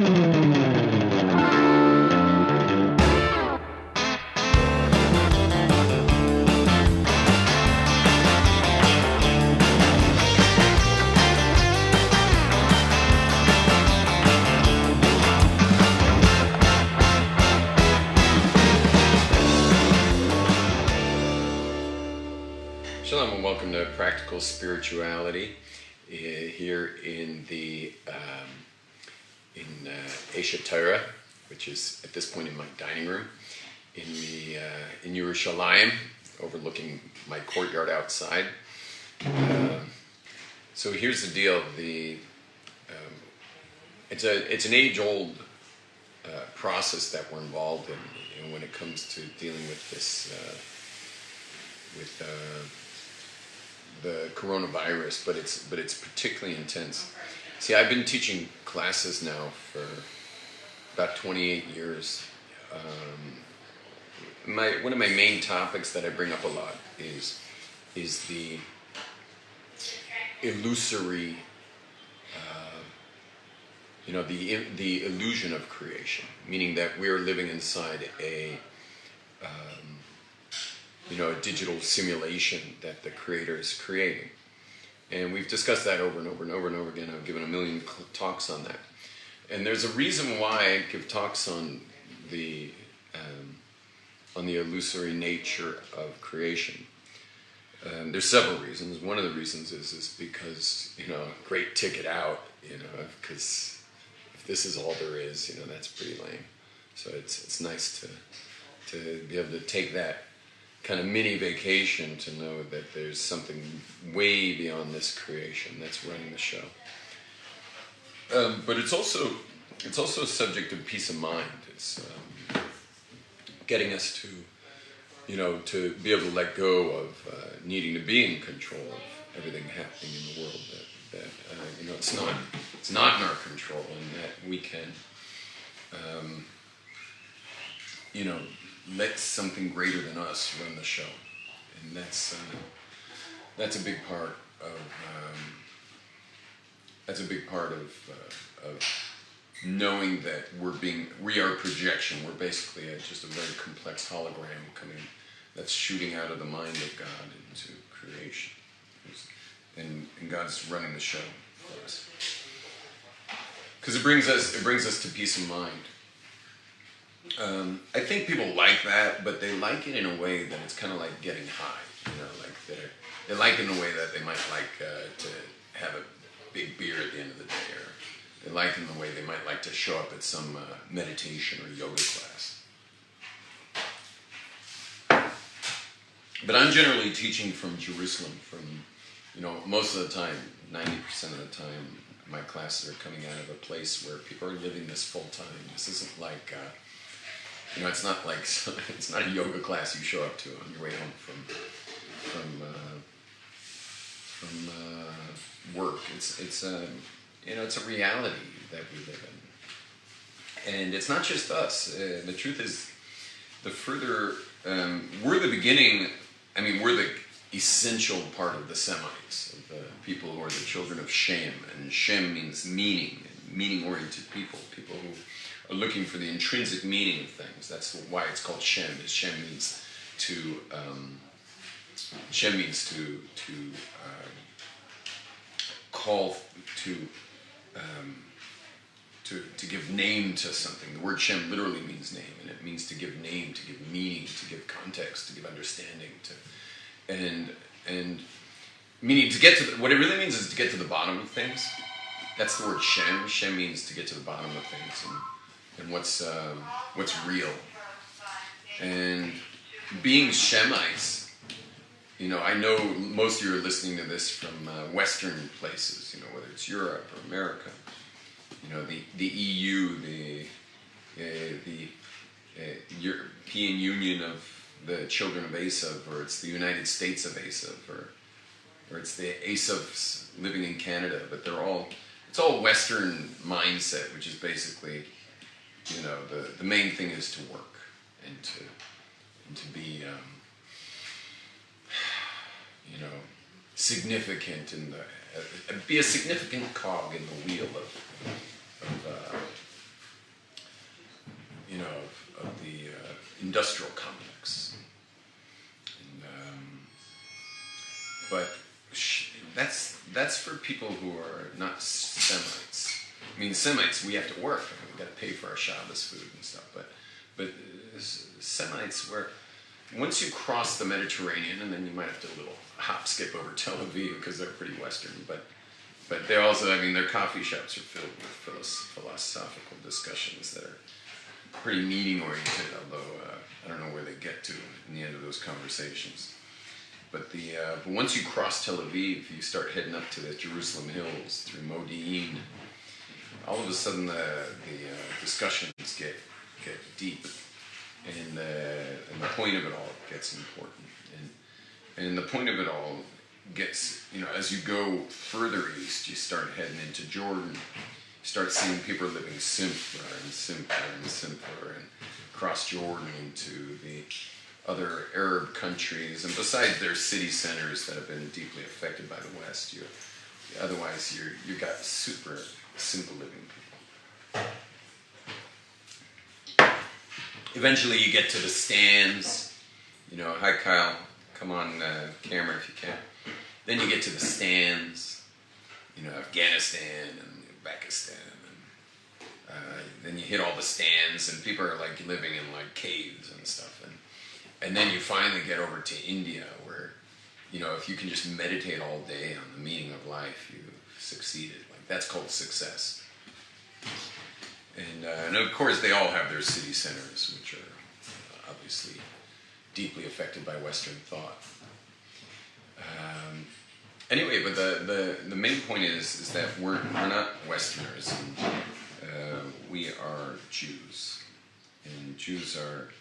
Shalom and welcome to Practical Spirituality here in the Esha Torah, which is at this point in my dining room in Yerushalayim, overlooking my courtyard outside. So here's the deal: it's an age-old process that we're involved in when it comes to dealing with this the coronavirus, but it's particularly intense. See, I've been teaching classes now for about 28 years. One of my main topics that I bring up a lot is the illusory, the illusion of creation, meaning that we're living inside a digital simulation that the Creator is creating. And we've discussed that over and over and over and over again. I've given a million talks on that. And there's a reason why I give talks on the illusory nature of creation. There's several reasons. One of the reasons is because, great ticket out, because if this is all there is, that's pretty lame. So it's nice to be able to take that kind of mini vacation to know that there's something way beyond this creation that's running the show. But it's also a subject of peace of mind. It's getting us to be able to let go of needing to be in control of everything happening in the world. That it's not in our control, and that we can let something greater than us run the show, and that's a big part of knowing that we are projection. We're basically just a very complex hologram that's shooting out of the mind of God into creation, and God's running the show for us, because it brings us to peace of mind. I think people like that, but they like it in a way that it's kind of like getting high. They like it in a way that they might like to have a big beer at the end of the day, or they like it in the way they might like to show up at some meditation or yoga class. But I'm generally teaching from Jerusalem. Most of the time, 90% of the time, my classes are coming out of a place where people are living this full time. This isn't like it's not like it's not a yoga class you show up to on your way home from work. It's a reality that we live in, and it's not just us. The truth is, the further we're the beginning. We're the essential part of the Semites, of the people who are the children of Shem, and Shem means meaning-oriented people who are looking for the intrinsic meaning of things. That's why it's called Shem. Shem means to call to give name to something. The word Shem literally means name, and it means to give name, to give meaning, to give context, to give understanding, and meaning to get to what it really means is to get to the bottom of things. That's the word Shem. Shem means to get to the bottom of things and what's real. And being Shemites, I know most of you are listening to this from Western places, whether it's Europe or America, the EU, the European Union of the children of Esav, or it's the United States of Esav, or it's the Esavs living in Canada, but it's all Western mindset, which is basically, the main thing is to work and to be, significant be a significant cog in the wheel of industrial complex. And, but that's for people who are not Semites. I mean, Semites, we have to work. I mean, we've got to pay for our Shabbos food and stuff. But Semites, where once you cross the Mediterranean, and then you might have to a little hop skip over Tel Aviv because they're pretty Western. But they also, I mean, their coffee shops are filled with philosophical discussions that are pretty meaning-oriented, although I don't know where they get to in the end of those conversations. But once you cross Tel Aviv, you start heading up to the Jerusalem hills through Modi'in. All of a sudden, the discussions get deep, and the point of it all gets important. And the point of it all gets, as you go further east, you start heading into Jordan. You start seeing people living simpler and simpler and simpler, and cross Jordan into the other Arab countries, and besides their city centers that have been deeply affected by the West, otherwise you got super simple living people. Eventually you get to the stands. Hi Kyle, come on camera if you can. Then you get to the stands, Afghanistan and Pakistan, and then you hit all the stands, and people are like living in like caves and stuff. And then you finally get over to India, where, if you can just meditate all day on the meaning of life, you've succeeded. Like, that's called success. And of course, they all have their city centers, which are obviously deeply affected by Western thought. Anyway, but the main point is that we're not Westerners. And, we are Jews, and Jews are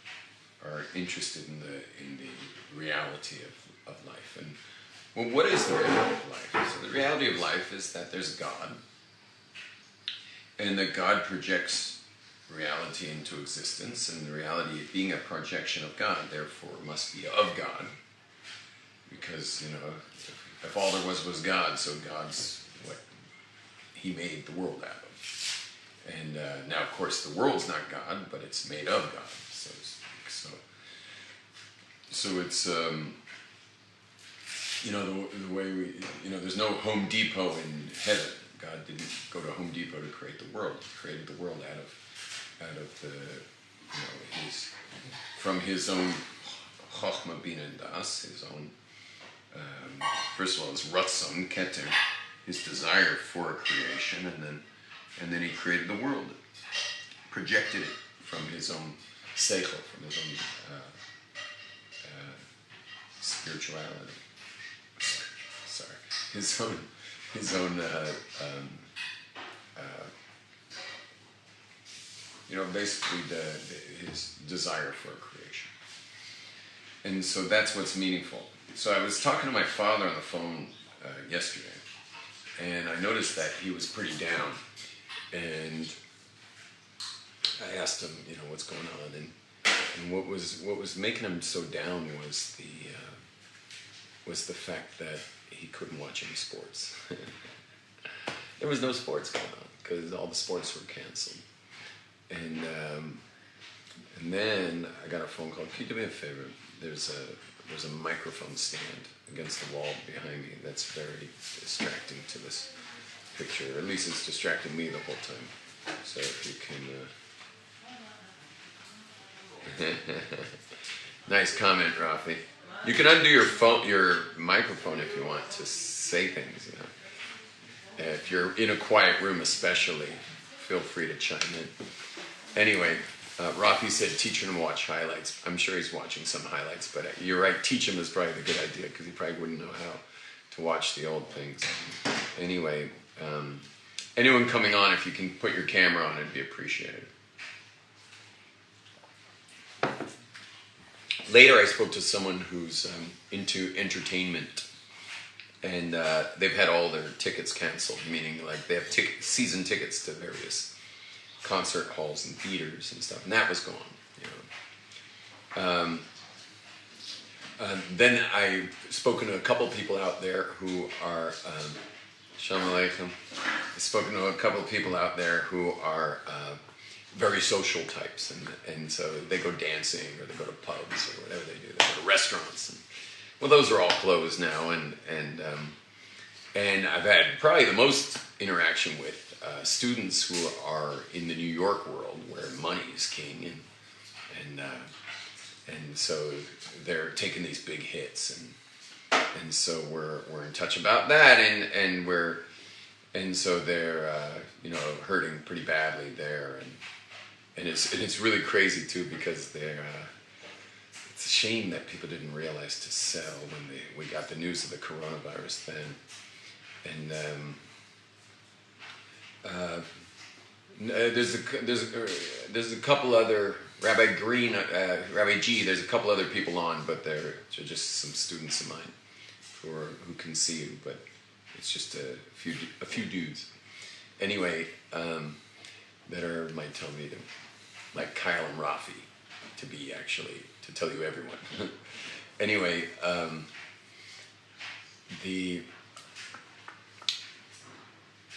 interested in the reality of life. And well, what is the reality of life? So the reality of life is that there's God, and that God projects reality into existence, and the reality being a projection of God, therefore must be of God, because if all there was God, so God's what He made the world out of. And now, of course, the world's not God, but it's made of God. So it's, the way we, there's no Home Depot in heaven. God didn't go to Home Depot to create the world. He created the world out of the, from his own Chochmah, Bina, and Das, his own, first of all, his Ratzon, Keter, his desire for a creation, and then he created the world, projected it from his own seichel, from his own spirituality. Sorry, his own basically his desire for a creation. And so that's what's meaningful. So I was talking to my father on the phone yesterday, and I noticed that he was pretty down. And I asked him, what's going on, and what was making him so down was the fact that he couldn't watch any sports. There was no sports going on because all the sports were canceled. And then I got a phone call. Can you do me a favor? There's a microphone stand against the wall behind me that's very distracting to this picture. Or at least it's distracting me the whole time. So if you can... Nice comment, Rafi. You can undo your microphone if you want to say things, If you're in a quiet room especially, feel free to chime in. Anyway, Rafi said teach him to watch highlights. I'm sure he's watching some highlights, but you're right, teach him is probably the good idea because he probably wouldn't know how to watch the old things. Anyway, anyone coming on, if you can put your camera on, it'd be appreciated. Later, I spoke to someone who's into entertainment, and they've had all their tickets canceled, meaning like they have season tickets to various concert halls and theaters and stuff, and that was gone. Then I've spoken to a couple people out there who are Shalom Aleichem. I've spoken to a couple of people out there who are very social types, and so they go dancing or they go to pubs or whatever they do. They go to restaurants. And, well, those are all closed now, and I've had probably the most interaction with students who are in the New York world where money is king, and so they're taking these big hits, and so we're in touch about that, and so they're hurting pretty badly there, and it's really crazy too, because it's a shame that people didn't realize to sell when we got the news of the coronavirus then, and there's a couple other Rabbi Green, Rabbi G. There's a couple other people on, but they're just some students of mine who can see you, but it's just a few dudes. Anyway, that might tell me to, like Kyle and Rafi, to tell you everyone. Anyway,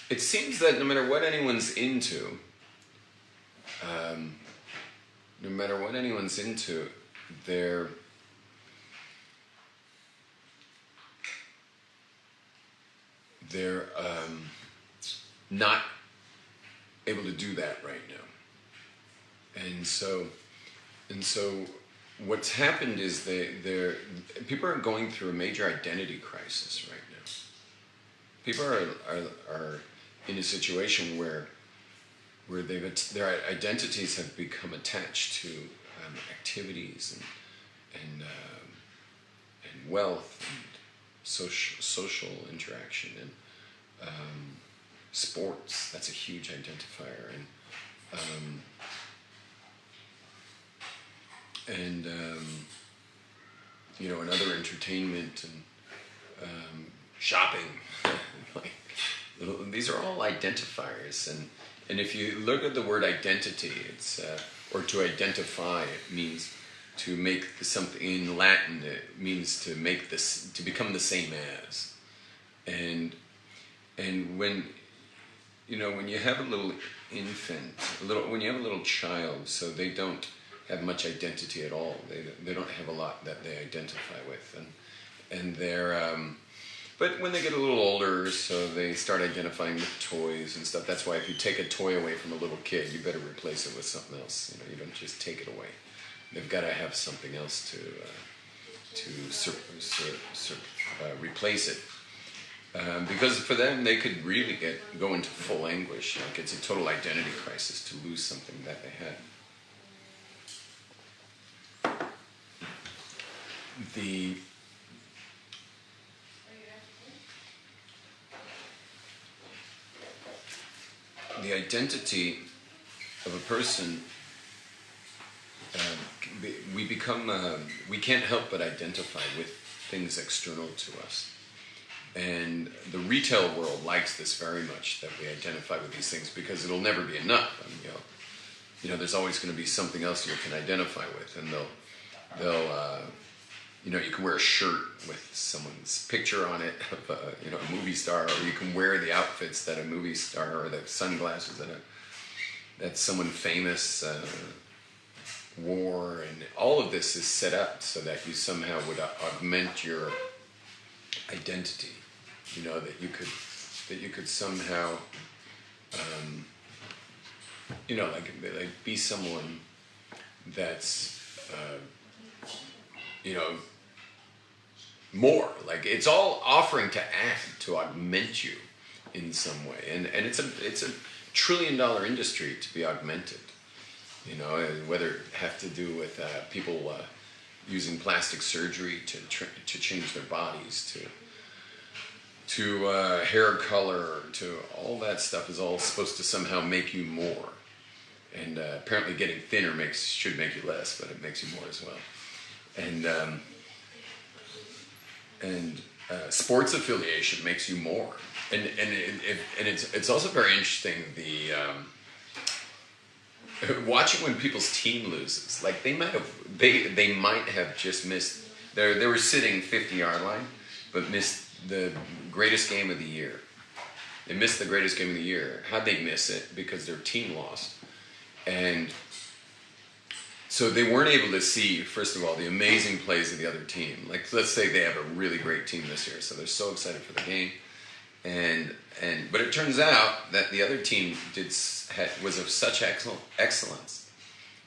it seems that no matter what anyone's into, they're not able to do that right now, and so what's happened is people are going through a major identity crisis right now. People are in a situation where their identities have become attached to activities and wealth and social interaction and sports. That's a huge identifier, and other entertainment and shopping. These are all identifiers, and if you look at the word identity, it's or to identify, it means to make something. In Latin, it means to become the same as, and when you have a little infant, when you have a little child, so they don't have much identity at all. They don't have a lot that they identify with, and they're. But when they get a little older, so they start identifying with toys and stuff. That's why if you take a toy away from a little kid, you better replace it with something else. You don't just take it away. They've got to have something else to replace it. Because for them, they could really go into full anguish. Like it's a total identity crisis to lose something that they had. The identity of a person, we can't help but identify with things external to us. And the retail world likes this very much, that we identify with these things, because it'll never be enough. There's always going to be something else you can identify with, and they'll you can wear a shirt with someone's picture on it, of a movie star, or you can wear the outfits that a movie star, or the sunglasses that someone famous wore, and all of this is set up so that you somehow would augment your identity. That you could somehow, like be someone that's, more. Like it's all offering to add, to augment you in some way, and it's a $1 trillion industry to be augmented. Whether it have to do with people using plastic surgery to change their bodies, to hair color, to all that stuff is all supposed to somehow make you more. And apparently getting thinner should make you less, but it makes you more as well. And sports affiliation makes you more. And it's also very interesting, watching when people's team loses. Like they might have just missed. They were sitting 50-yard line, but missed the greatest game of the year. They missed the greatest game of the year. How'd they miss it? Because their team lost. And so they weren't able to see, first of all, the amazing plays of the other team. Like, let's say they have a really great team this year, so they're so excited for the game. But it turns out that the other team was of such excellence,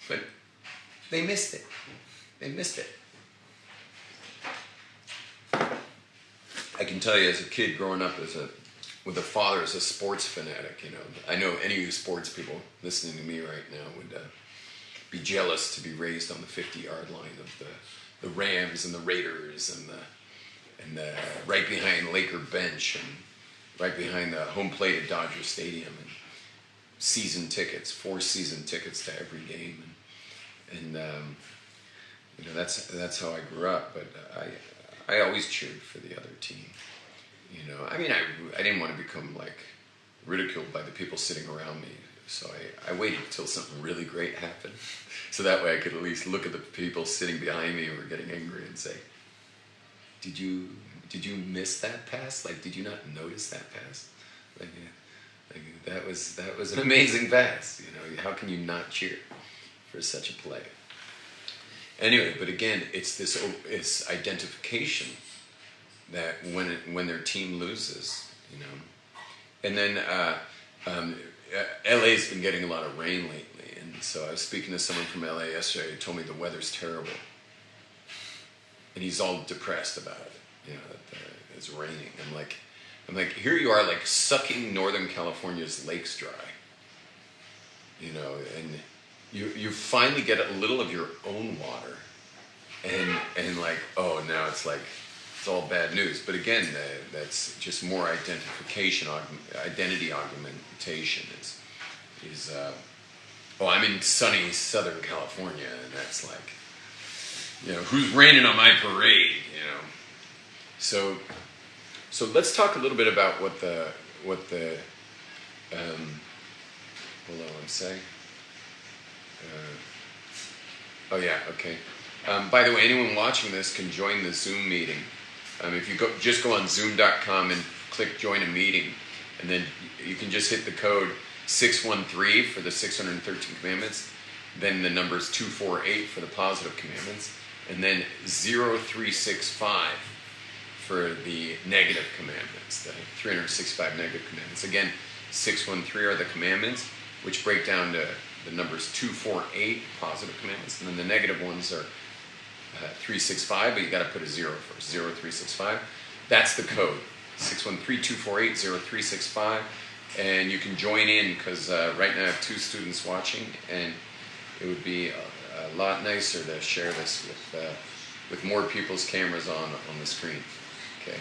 but they missed it. They missed it. I can tell you, as a kid growing up with a father as a sports fanatic, I know any of you sports people listening to me right now would be jealous to be raised on the 50-yard line of the Rams and the Raiders and the right behind Laker bench and right behind the home plate at Dodger Stadium, and season tickets, 4 season tickets to every game, and that's how I grew up. But I always cheered for the other team. I mean, I didn't want to become like ridiculed by the people sitting around me, so I waited until something really great happened, so that way I could at least look at the people sitting behind me who were getting angry and say, Did you miss that pass? Like, did you not notice that pass? Like that was an amazing pass. How can you not cheer for such a play? Anyway, but again, it's identification that when their team loses, and then LA's been getting a lot of rain lately, and so I was speaking to someone from LA yesterday who told me the weather's terrible, and he's all depressed about it. That it's raining. I'm like, here you are, like sucking Northern California's lakes dry. And you finally get a little of your own water, and like, oh, now it's like it's all bad news. But again, that's just more identification, identity augmentation. Is I'm in sunny Southern California, and that's like, who's raining on my parade? So let's talk a little bit about what the hold on one sec. Okay. By the way, anyone watching this can join the Zoom meeting. If you just go on Zoom.com and click join a meeting, and then you can just hit the code 613 for the 613 commandments, then the numbers 248 for the positive commandments, and then 0365 for the negative commandments, the 365 negative commandments. Again, 613 are the commandments, which break down to the numbers 248 positive commandments, and then the negative ones are 365, but you got to put a 0 first. 0365. That's the code. 613-248-0365, and you can join in because right now I have 2 students watching, and it would be a lot nicer to share this with more people's cameras on the screen. Okay.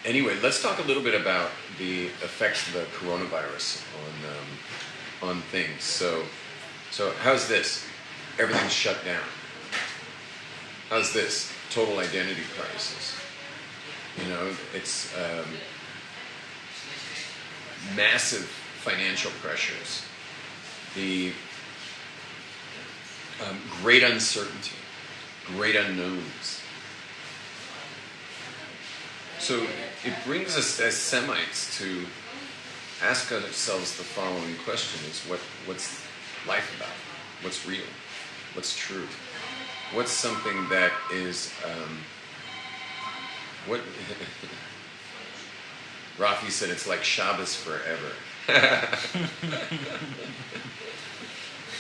Anyway, let's talk a little bit about the effects of the coronavirus on things. So how's this? Everything's shut down. How's this? Total identity crisis. It's massive financial pressures. The great uncertainty, great unknowns. So it brings us as Semites to ask ourselves the following question: what's life about? What's real? What's true? What's something that is what? Rafi said it's like Shabbos forever.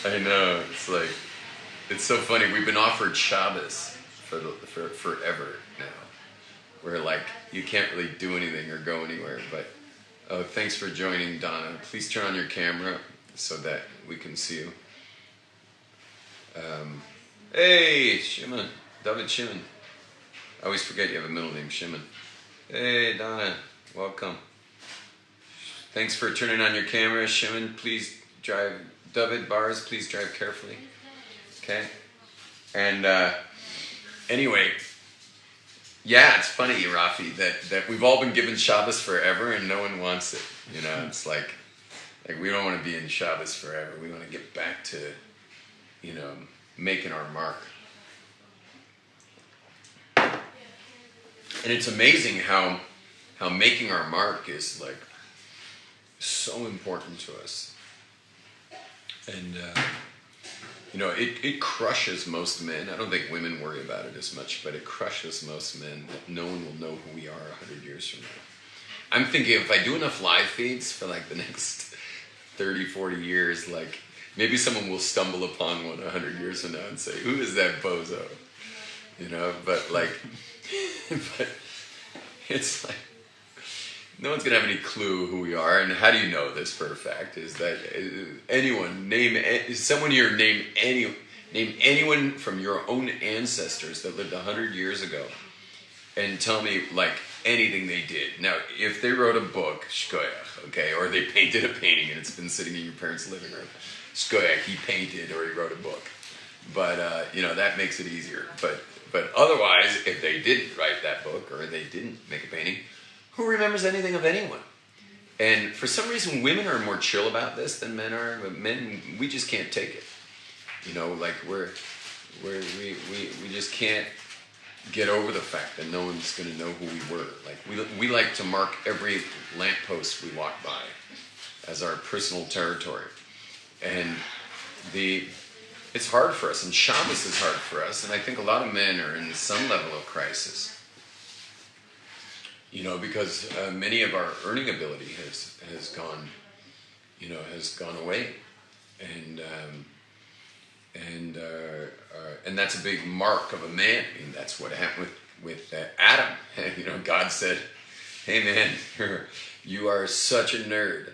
I know, it's so funny. We've been offered Shabbos for forever now. Where you can't really do anything or go anywhere. But thanks for joining, Donna. Please turn on your camera so that we can see you. Hey, Shimon, David Shimon. I always forget you have a middle name, Shimon. Hey, Donna, welcome. Thanks for turning on your camera, Shimon. Please drive. David Bars, please drive carefully. Okay. And anyway. Yeah, it's funny, Rafi, that we've all been given Shabbos forever and no one wants it. It's like we don't want to be in Shabbos forever. We want to get back to, making our mark. And it's amazing how making our mark is so important to us. And, it crushes most men. I don't think women worry about it as much, but it crushes most men that no one will know who we are 100 years from now. I'm thinking if I do enough live feeds for like the next 30, 40 years, like maybe someone will stumble upon one 100 years from now and say, who is that bozo? But like, but it's like, no one's gonna have any clue who we are. And how do you know this for a fact? Is that someone here name anyone from your own ancestors that lived 100 years ago and tell me like anything they did. Now, if they wrote a book, shkoyach, okay, or they painted a painting and it's been sitting in your parents' living room, shkoyach, he painted or he wrote a book. But, that makes it easier. But otherwise, if they didn't write that book or they didn't make a painting, who remembers anything of anyone? And for some reason, women are more chill about this than men are. But men, we just can't take it. Like we just can't get over the fact that no one's going to know who we were. Like we like to mark every lamppost we walk by as our personal territory, and it's hard for us. And Shabbos is hard for us. And I think a lot of men are in some level of crisis. Because many of our earning ability has gone away, and that's a big mark of a man. I mean, that's what happened with Adam. God said, "Hey man, you are such a nerd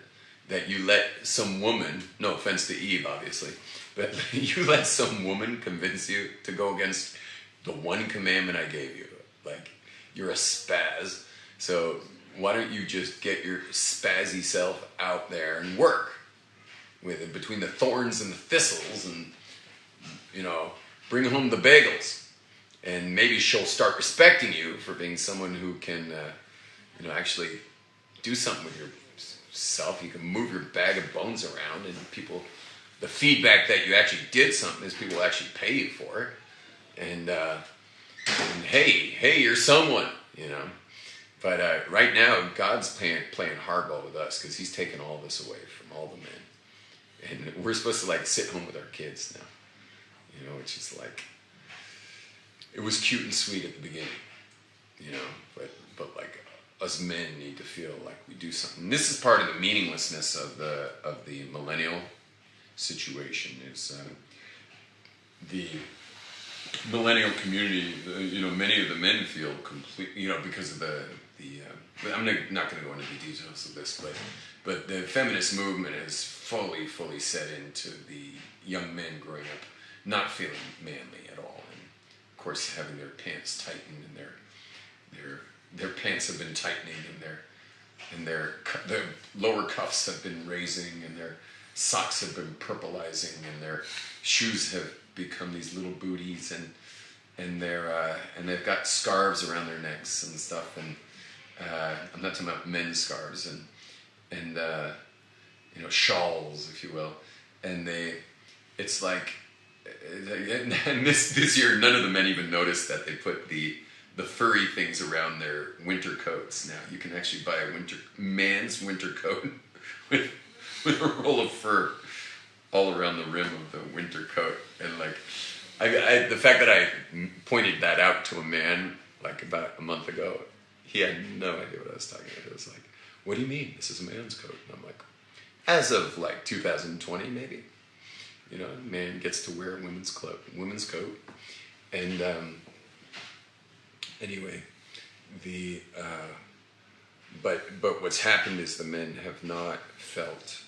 that you let some woman. No offense to Eve, obviously, but you let some woman convince you to go against the one commandment I gave you. Like you're a spaz." So why don't you just get your spazzy self out there and work with it between the thorns and the thistles and, bring home the bagels. And maybe she'll start respecting you for being someone who can, actually do something with yourself. You can move your bag of bones around and the feedback that you actually did something is people will actually pay you for it. And hey, you're someone, But right now, God's playing hardball with us because he's taken all this away from all the men. And we're supposed to like sit home with our kids now. Which is like, it was cute and sweet at the beginning, but like us men need to feel like we do something. And this is part of the meaninglessness of the millennial situation is the millennial community, many of the men feel complete, because of the I'm not going to go into the details of this, but the feminist movement is fully set into the young men growing up not feeling manly at all, and of course having their pants tightened, and their pants have been tightening, and their lower cuffs have been raising, and their socks have been purplizing, and their shoes have become these little booties, and they've got scarves around their necks and stuff, and I'm not talking about men's scarves and shawls, if you will, and it's like, and this year none of the men even noticed that they put the furry things around their winter coats. Now you can actually buy a man's winter coat with a roll of fur all around the rim of the winter coat, and like the fact that I pointed that out to a man like about a month ago, he had no idea what I was talking about. It was like, what do you mean? This is a man's coat. And I'm like, as of like 2020 maybe, a man gets to wear a women's coat. And anyway, but what's happened is the men have not felt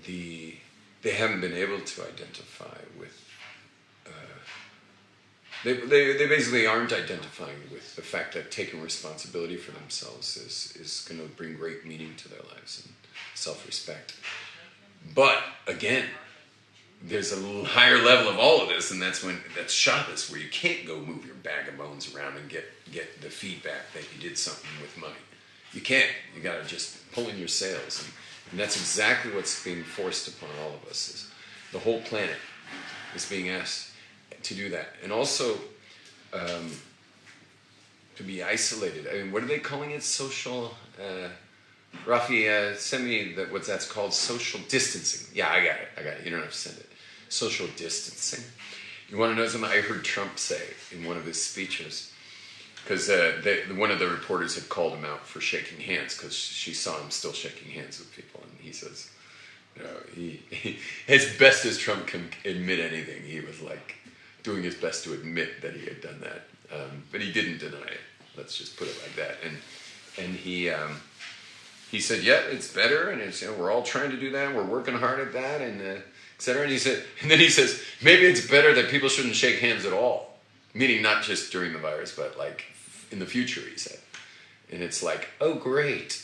they haven't been able to identify with, they basically aren't identifying with the fact that taking responsibility for themselves is going to bring great meaning to their lives and self-respect. But again, there's a little higher level of all of this, and that's Shabbos, where you can't go move your bag of bones around and get the feedback that you did something with money. You can't. You got to just pull in your sails, and that's exactly what's being forced upon all of us. Is the whole planet is being asked to do that, and also to be isolated. I mean, what are they calling it? Social. Rafi, send me what that's called, social distancing. Yeah, I got it. You don't have to send it. Social distancing. You want to know something I heard Trump say in one of his speeches? Because one of the reporters had called him out for shaking hands because she saw him still shaking hands with people. And he says, he as best as Trump can admit anything, he was like doing his best to admit that he had done that. But he didn't deny it. Let's just put it like that. And he said, yeah, it's better, and it's, we're all trying to do that. We're working hard at that, and et cetera. And then he says, maybe it's better that people shouldn't shake hands at all, meaning not just during the virus, but like in the future. He said, and it's like, oh, great,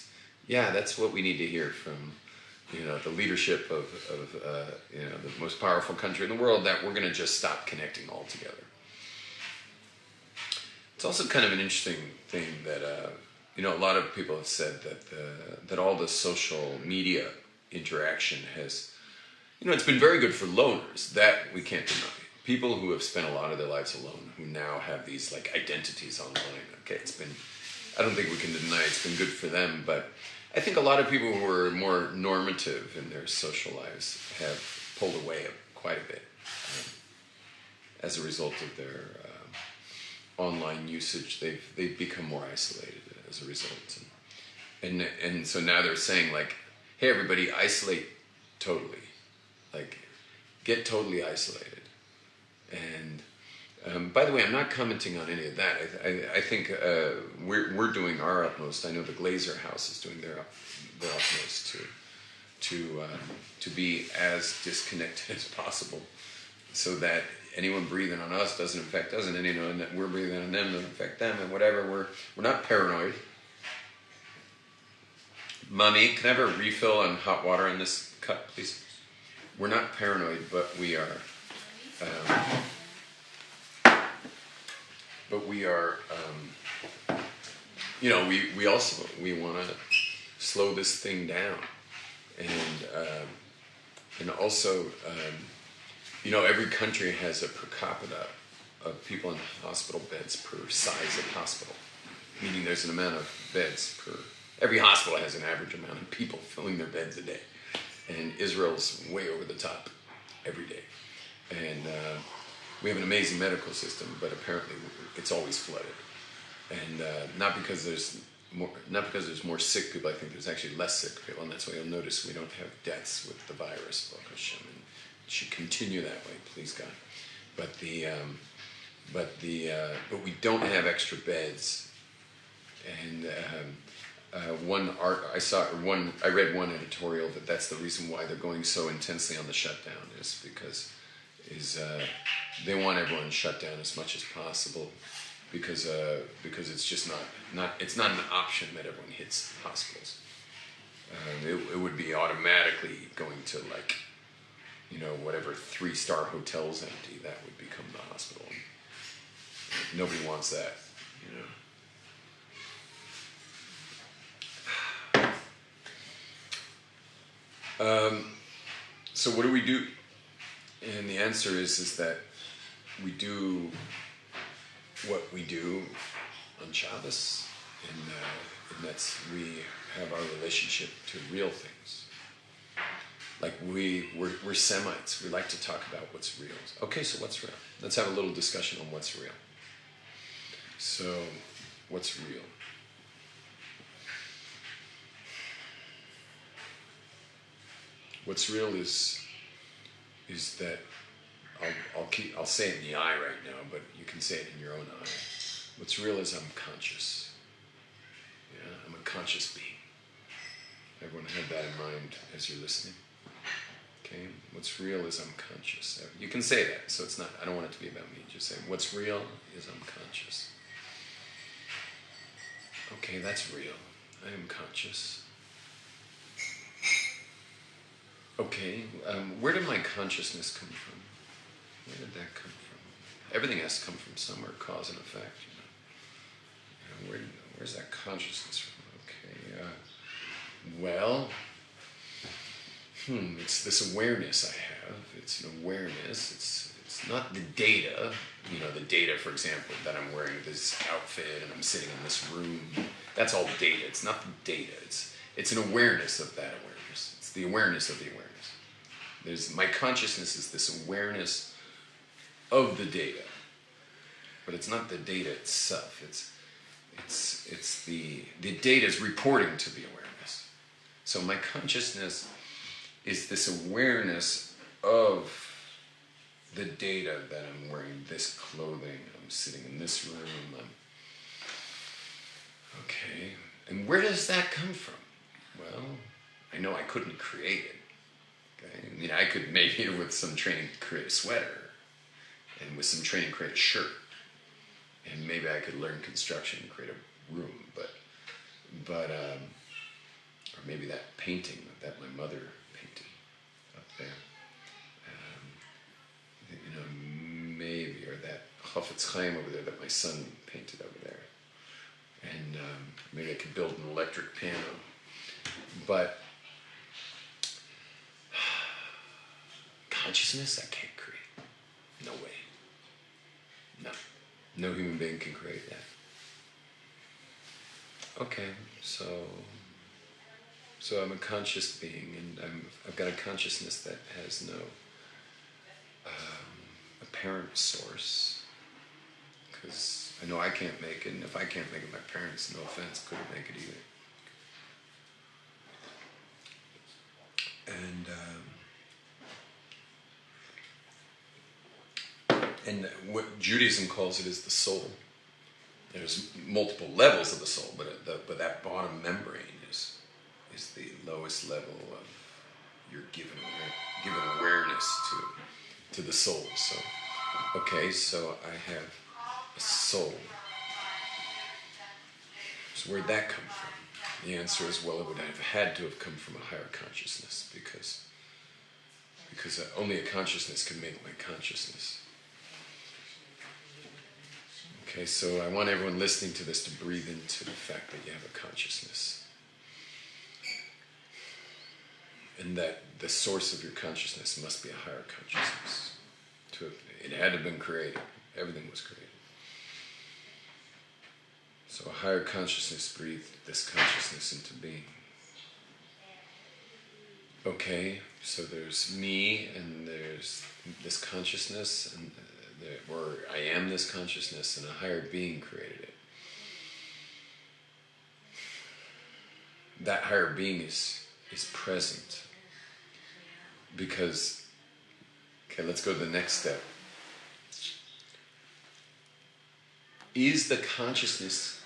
yeah, that's what we need to hear from, the leadership of the most powerful country in the world, that we're going to just stop connecting altogether. It's also kind of an interesting thing that. A lot of people have said that all the social media interaction has, it's been very good for loners. That we can't deny. People who have spent a lot of their lives alone, who now have these like identities online. Okay, I don't think we can deny it's been good for them, but I think a lot of people who are more normative in their social lives have pulled away quite a bit as a result of their online usage. They've become more isolated as a result, and so now they're saying like, hey, everybody, isolate totally, like get totally isolated. And by the way, I'm not commenting on any of that. I think we're doing our utmost. I know the Glazer House is doing their utmost to be as disconnected as possible, so that anyone breathing on us doesn't affect us, and anyone that we're breathing on them doesn't affect them, and whatever. We're not paranoid. Mommy, can I have a refill on hot water in this cup, please? We're not paranoid, but we are. We want to slow this thing down, and also. Every country has a per capita of people in hospital beds per size of hospital, meaning there's an amount of beds per. Every hospital has an average amount of people filling their beds a day, and Israel's way over the top every day. And we have an amazing medical system, but apparently it's always flooded, and not because there's more sick people. I think there's actually less sick people, and that's why you'll notice we don't have deaths with the virus. Baruch Hashem. Should continue that way, please God. But we don't have extra beds. And I read one editorial that's the reason why they're going so intensely on the shutdown, is because they want everyone shut down as much as possible, because it's just it's not an option that everyone hits hospitals. It would be automatically going to like. Whatever 3-star hotel's empty, that would become the hospital. Nobody wants that, So what do we do? And the answer is that we do what we do on Shabbos, and that's we have our relationship to real things. Like we're Semites. We like to talk about what's real. Okay, so what's real? Let's have a little discussion on what's real. So, what's real? What's real is that I'll say it in the eye right now, but you can say it in your own eye. What's real is I'm conscious. Yeah, I'm a conscious being. Everyone have that in mind as you're listening. Okay, what's real is I'm conscious. You can say that, so it's not. I don't want it to be about me. Just say what's real is I'm conscious. Okay, that's real. I am conscious. Okay, where did my consciousness come from? Where did that come from? Everything has to come from somewhere, cause and effect. Where's that consciousness from? Okay, it's this awareness I have. It's an awareness. It's not the data. The data, for example, that I'm wearing this outfit and I'm sitting in this room. That's all data. It's not the data. It's an awareness of that awareness. It's the awareness of the awareness. My consciousness is this awareness of the data, but it's not the data itself. It's the data is reporting to the awareness. So my consciousness is this awareness of the data that I'm wearing this clothing, I'm sitting in this room, okay. And where does that come from? Well, I know I couldn't create it. Okay? I mean, I could maybe with some training create a sweater, and with some training create a shirt, and maybe I could learn construction and create a room, but or maybe that painting that my mother painted up there, maybe, or that Chafetz Chaim over there that my son painted over there, and maybe I could build an electric piano, but consciousness I can't create. No way. No human being can create that. Okay, so I'm a conscious being, and I've got a consciousness that has no apparent source, because I know I can't make it, and if I can't make it, my parents, no offense, couldn't make it either. And what Judaism calls it is the soul. There's multiple levels of the soul, but that bottom membrane is the lowest level of your given awareness to the soul. So, okay, so I have a soul. So where'd that come from? The answer is, well, it would have had to have come from a higher consciousness, because only a consciousness can make my consciousness. Okay, so I want everyone listening to this to breathe into the fact that you have a consciousness. And that the source of your consciousness must be a higher consciousness. It had to have been created. Everything was created. So a higher consciousness breathed this consciousness into being. Okay, so there's me, and there's this consciousness, and or I am this consciousness, and a higher being created it. That higher being is present. Because, okay, let's go to the next step. Is the consciousness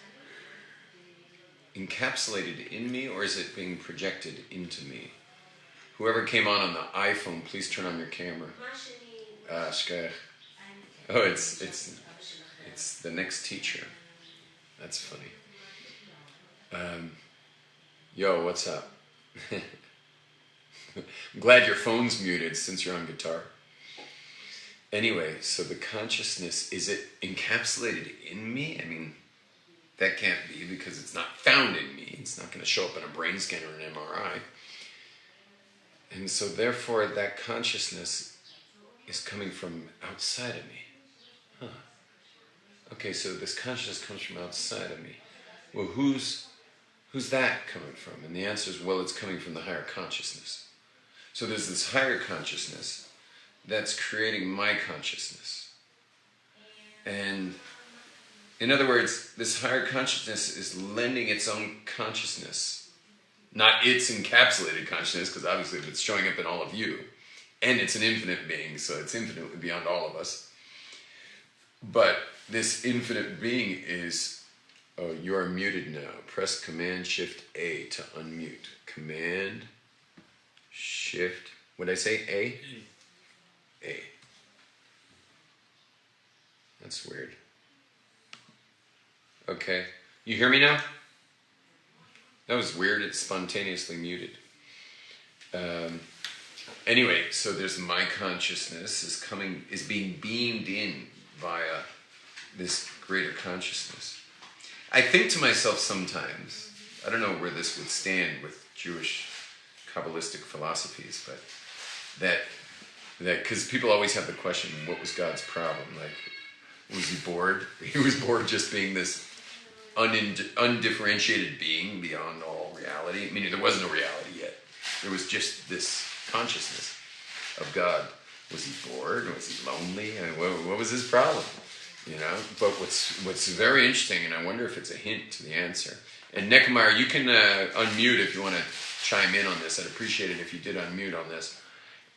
encapsulated in me, or is it being projected into me? Whoever came on the iPhone, please turn on your camera. Oh, it's the next teacher. That's funny. Yo, what's up? I'm glad your phone's muted since you're on guitar. Anyway, so the consciousness, is it encapsulated in me? I mean, that can't be, because it's not found in me. It's not going to show up in a brain scanner or an MRI. And so therefore, that consciousness is coming from outside of me. Huh. Okay, so this consciousness comes from outside of me. Well, who's that coming from? And the answer is, well, it's coming from the higher consciousness. So there's this higher consciousness that's creating my consciousness. And in other words, this higher consciousness is lending its own consciousness, not its encapsulated consciousness, because obviously it's showing up in all of you, and it's an infinite being, so it's infinitely beyond all of us. But this infinite being is, oh, you are muted now. Press Command-Shift-A to unmute. Command-Shift, what did I say, A? A. That's weird. Okay, you hear me now? That was weird, it's spontaneously muted. Anyway, so there's my consciousness is being beamed in via this greater consciousness. I think to myself sometimes, I don't know where this would stand with Jewish Kabbalistic philosophies, but that because people always have the question, what was God's problem? Like, was he bored? He was bored just being this undifferentiated being beyond all reality, meaning there was no reality yet. There was just this consciousness of God. Was he bored? Was he lonely? I mean, what was his problem? You know. But what's very interesting, and I wonder if it's a hint to the answer. And Neckmeyer, you can unmute if you want to chime in on this. I'd appreciate it if you did unmute on this.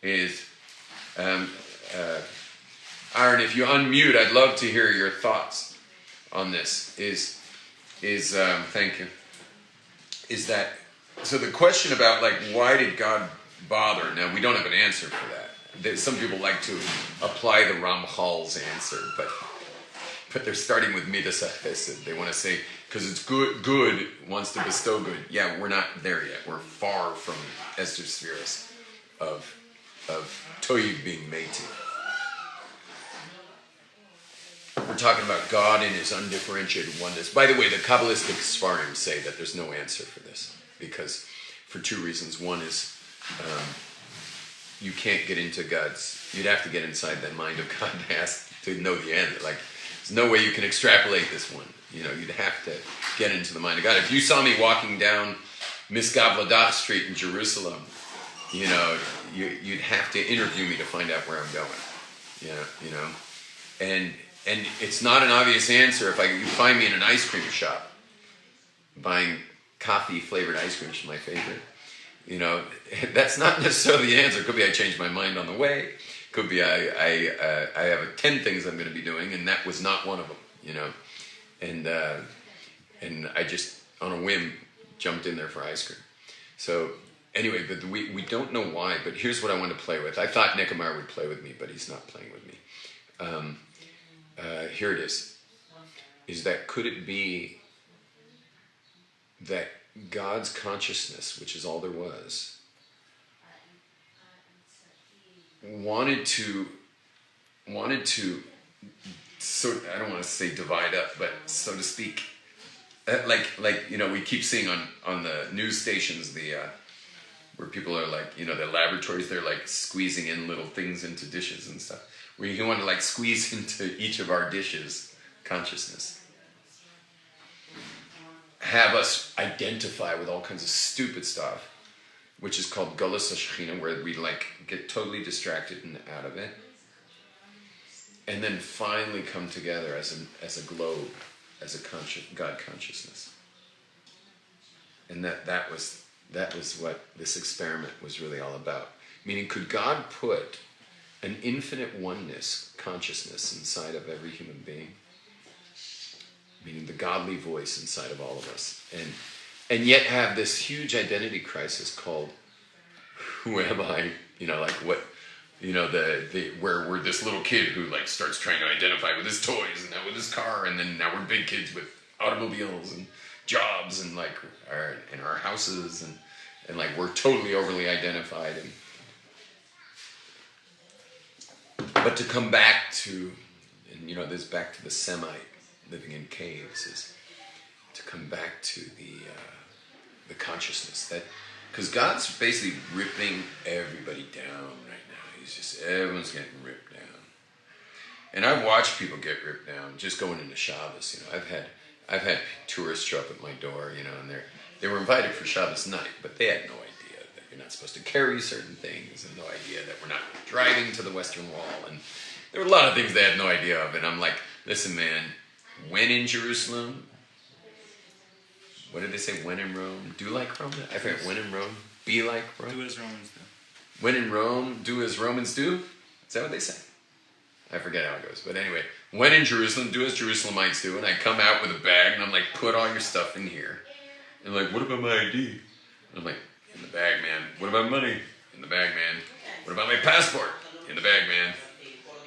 Is Aaron, if you unmute, I'd love to hear your thoughts on this. Thank you. Is that so? The question about like why did God bother? Now we don't have an answer for that. Some people like to apply the Ramchal's answer, but they're starting with Midas HaChesed. They want to say because it's good wants to bestow good. Yeah, we're not there yet. We're far from Esther Spheres of Toiv being Meiti. We're talking about God in his undifferentiated oneness. By the way, the Kabbalistic Sfarim say that there's no answer for this because for two reasons. One is you can't get into God's. You'd have to get inside the mind of God to know the end. Like there's no way you can extrapolate this one. You know, you'd have to get into the mind of God. If you saw me walking down Misgavladah Street in Jerusalem, you know, you'd have to interview me to find out where I'm going. You know, and it's not an obvious answer if you find me in an ice cream shop buying coffee flavored ice cream, which is my favorite. You know, that's not necessarily the answer. It could be I changed my mind on the way. Could be I have 10 things I'm going to be doing, and that was not one of them. You know, and I just on a whim jumped in there for ice cream. So anyway, but we don't know why. But here's what I want to play with. I thought Neckmeyer would play with me, but he's not playing with me. Here it is. Is that could it be that God's consciousness, which is all there was, wanted to sort I don't want to say divide up, but so to speak, like you know we keep seeing on the news stations where people are like, you know, the laboratories, they're like squeezing in little things into dishes and stuff. Where you want to like squeeze into each of our dishes consciousness. Have us identify with all kinds of stupid stuff, which is called Gullus HaShechina, where we like get totally distracted and out of it. And then finally come together as a globe, as a God consciousness. And that was what this experiment was really all about. Meaning, could God put an infinite oneness consciousness inside of every human being? Meaning the godly voice inside of all of us. And yet have this huge identity crisis called, who am I? You know, like what, you know, where we're this little kid who like starts trying to identify with his toys and now with his car, and then now we're big kids with automobiles and jobs and like our houses and like we're totally overly identified. But to come back to, and you know, this back to the Semite living in caves is to come back to the consciousness that, because God's basically ripping everybody down right now. Everyone's getting ripped down. And I've watched people get ripped down just going into Shabbos. You know, I've had tourists show up at my door, you know, and they were invited for Shabbos night, but they had no idea that you're not supposed to carry certain things, and no idea that we're not driving to the Western Wall, and there were a lot of things they had no idea of. And I'm like, listen, man, when in Jerusalem, what did they say? When in Rome, do like Rome. I forget. When in Rome, be like Rome. Do as Romans do. When in Rome, do as Romans do. Is that what they say? I forget how it goes. But anyway, when in Jerusalem, do as Jerusalemites do. And I come out with a bag, and I'm like, put all your stuff in here. And like, what about my ID? And I'm like, in the bag, man. What about money? In the bag, man. What about my passport? In the bag, man.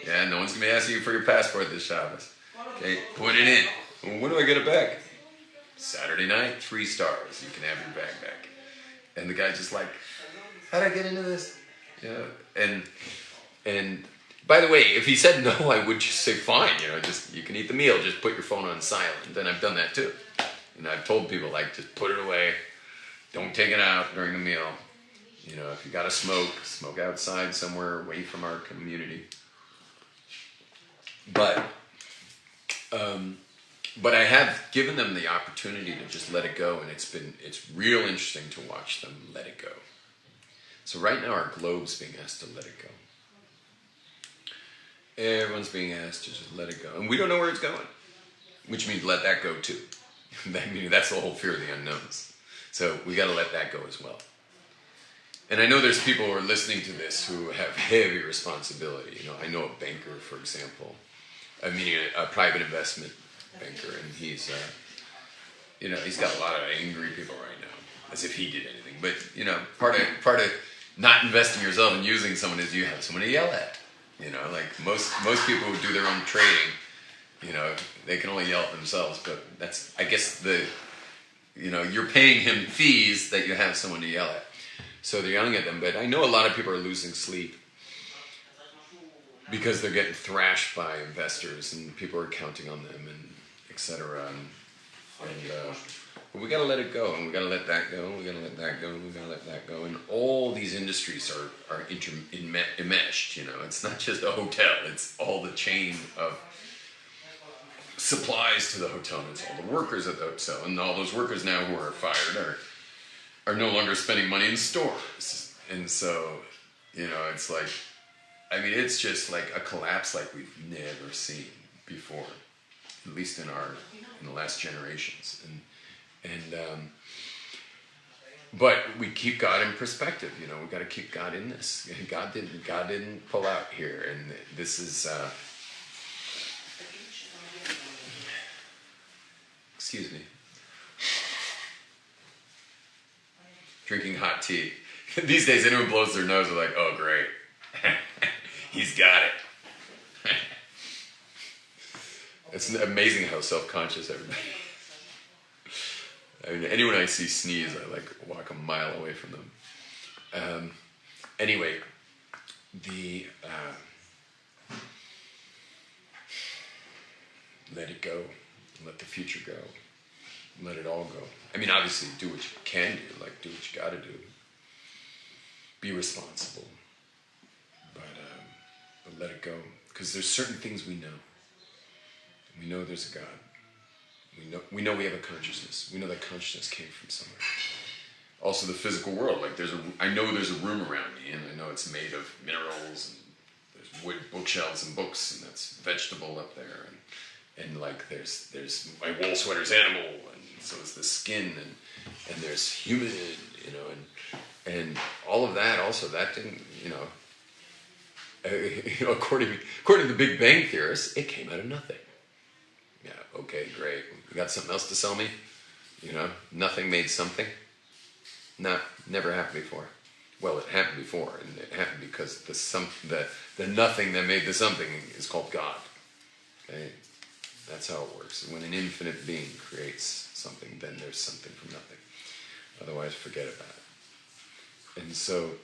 Yeah, no one's going to be asking you for your passport this Shabbos. Okay, put it in. Well, when do I get it back? Saturday night, 3 stars. You can have your bag back. And the guy's just like, how did I get into this? You know, and by the way, if he said no, I would just say fine. You know, just you can eat the meal. Just put your phone on silent. And I've done that too. And I've told people like, just put it away. Don't take it out during the meal. You know, if you got to smoke outside somewhere away from our community. But but I have given them the opportunity to just let it go, and it's real interesting to watch them let it go. So right now our globe's being asked to let it go. Everyone's being asked to just let it go, and we don't know where it's going, which means let that go too. That's the whole fear of the unknowns. So we got to let that go as well. And I know there's people who are listening to this who have heavy responsibility. I know a banker, for example, meaning a private investment banker, and he's got a lot of angry people right now, as if he did anything. But part of not investing yourself and using someone is you have someone to yell at. Like most people who do their own trading, they can only yell at themselves. But that's, I guess, you're paying him fees that you have someone to yell at. So they're yelling at them. But I know a lot of people are losing sleep because they're getting thrashed by investors and people are counting on them and etc. But we got to let it go, and we got to let that go, and we got to let that go, and we got to let that go. And all these industries are enmeshed. It's not just a hotel; it's all the chain of supplies to the hotel. It's all the workers at the hotel, and all those workers now who are fired are no longer spending money in stores. And so, it's like, it's just like a collapse like we've never seen before, at least in the last generations. But we keep God in perspective. We got to keep God in this. God didn't pull out here, and this is. Excuse me. Drinking hot tea. These days, anyone blows their nose, they're like, "Oh, great, he's got it." It's amazing how self-conscious everybody. Anyone I see sneeze, I walk a mile away from them. Anyway, let it go, let the future go, let it all go. Obviously, do what you can do, do what you got to do. Be responsible, but let it go, because there's certain things we know. We know there's a God. We know we have a consciousness. We know that consciousness came from somewhere. Also, the physical world. I know there's a room around me, and I know it's made of minerals, and there's wood bookshelves and books, and that's vegetable up there, and there's my wool sweater's animal, and so is the skin, and there's human, and all of that. Also, that didn't, according to the Big Bang theorists, it came out of nothing. Yeah, okay, great. You got something else to sell me? Nothing made something? No, never happened before. Well, it happened before, and it happened because the nothing that made the something is called God. Okay? That's how it works. When an infinite being creates something, then there's something from nothing. Otherwise, forget about it. And so,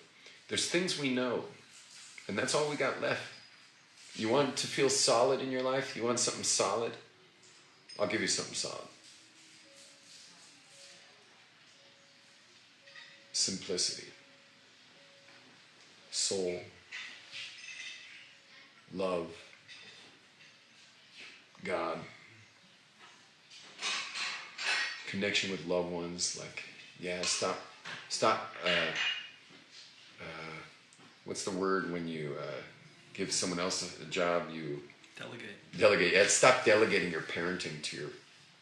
there's things we know, and that's all we got left. You want to feel solid in your life? You want something solid? I'll give you something solid. Simplicity. Soul. Love. God. Connection with loved ones. Stop. What's the word when you give someone else a job? You delegate. Yeah, stop delegating your parenting to your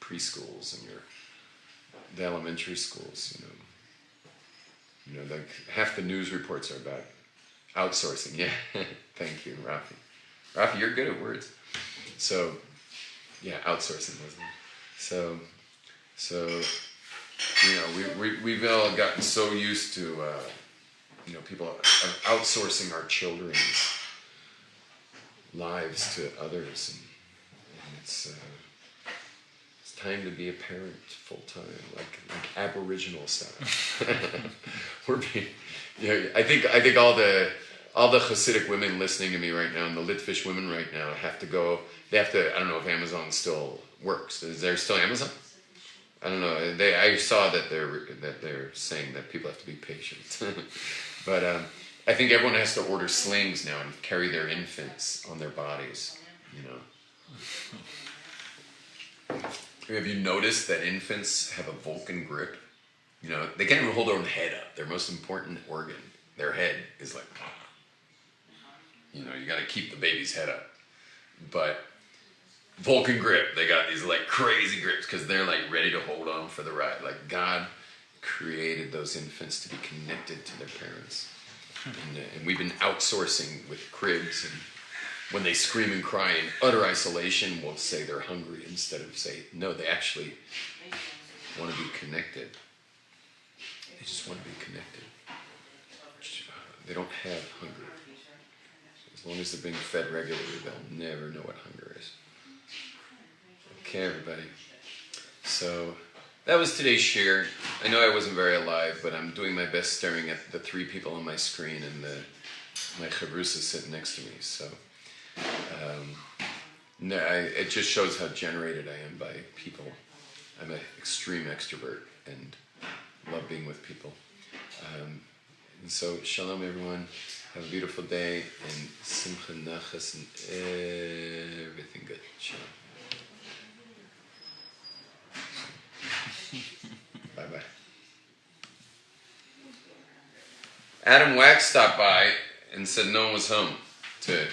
preschools and the elementary schools. Half the news reports are about outsourcing. Yeah, thank you, Rafi. Rafi, you're good at words. So, yeah, outsourcing, wasn't it? So we've all gotten so used to people outsourcing our children's lives to others, and it's time to be a parent full time, like Aboriginal style. We're being, I think all the Hasidic women listening to me right now, and the Litvish women right now, have to go. They have to. I don't know if Amazon still works. Is there still Amazon? I don't know. I saw that they're saying that people have to be patient, but I think everyone has to order slings now and carry their infants on their bodies. Have you noticed that infants have a Vulcan grip? You know, they can't even hold their own head up. Their most important organ, their head, is like, you know, you got to keep the baby's head up. But Vulcan grip, they got these like crazy grips because they're like ready to hold on for the ride. Like God created those infants to be connected to their parents. And we've been outsourcing with cribs, and when they scream and cry in utter isolation, we'll say they're hungry instead of say, no, they actually want to be connected. They just want to be connected. They don't have hunger. As long as they're being fed regularly, they'll never know what hunger is. Okay, everybody. So that was today's share. I know I wasn't very alive, but I'm doing my best staring at the three people on my screen and my chavrusa sitting next to me. So it just shows how generated I am by people. I'm an extreme extrovert and love being with people. And so, shalom everyone. Have a beautiful day and simcha nachas and everything good. Shalom. Bye-bye. Adam Wax stopped by and said no one was home to